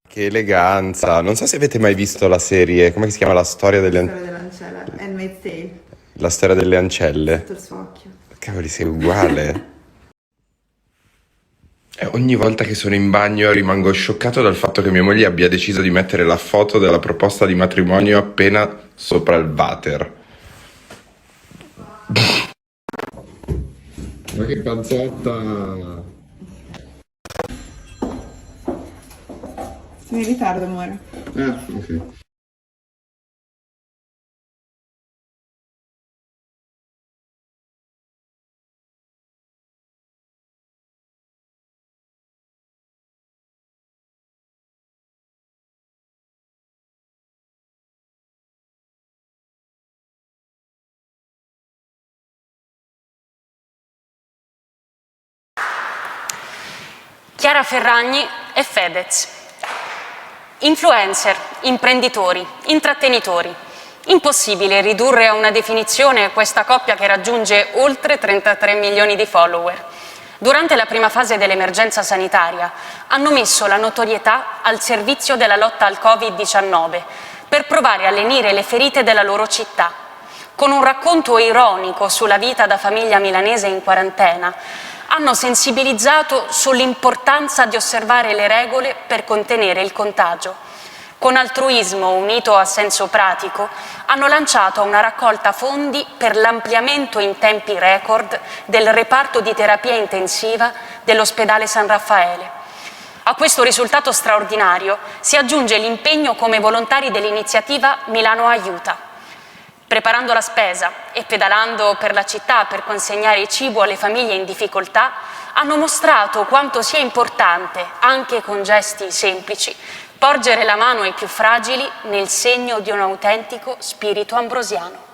Che eleganza. Non so se avete mai visto la serie, come si chiama? La storia La delle, storia dell'ancella, Handmaid's Tale, la storia delle ancelle. sotto il suo occhio. Cavoli, sei uguale. E ogni volta che sono in bagno rimango scioccato dal fatto che mia moglie abbia deciso di mettere la foto della proposta di matrimonio appena sopra il water. Ma che panzotta! Sono in ritardo, amore. Ah, ok. Chiara Ferragni e Fedez. Influencer, imprenditori, intrattenitori. Impossibile ridurre a una definizione questa coppia che raggiunge oltre 33 milioni di follower. Durante la prima fase dell'emergenza sanitaria hanno messo la notorietà al servizio della lotta al Covid-19 per provare a lenire le ferite della loro città. Con un racconto ironico sulla vita da famiglia milanese in quarantena, hanno sensibilizzato sull'importanza di osservare le regole per contenere il contagio. Con altruismo unito a senso pratico, hanno lanciato una raccolta fondi per l'ampliamento in tempi record del reparto di terapia intensiva dell'ospedale San Raffaele. A questo risultato straordinario si aggiunge l'impegno come volontari dell'iniziativa Milano Aiuta. Preparando la spesa e pedalando per la città per consegnare cibo alle famiglie in difficoltà, hanno mostrato quanto sia importante, anche con gesti semplici, porgere la mano ai più fragili nel segno di un autentico spirito ambrosiano.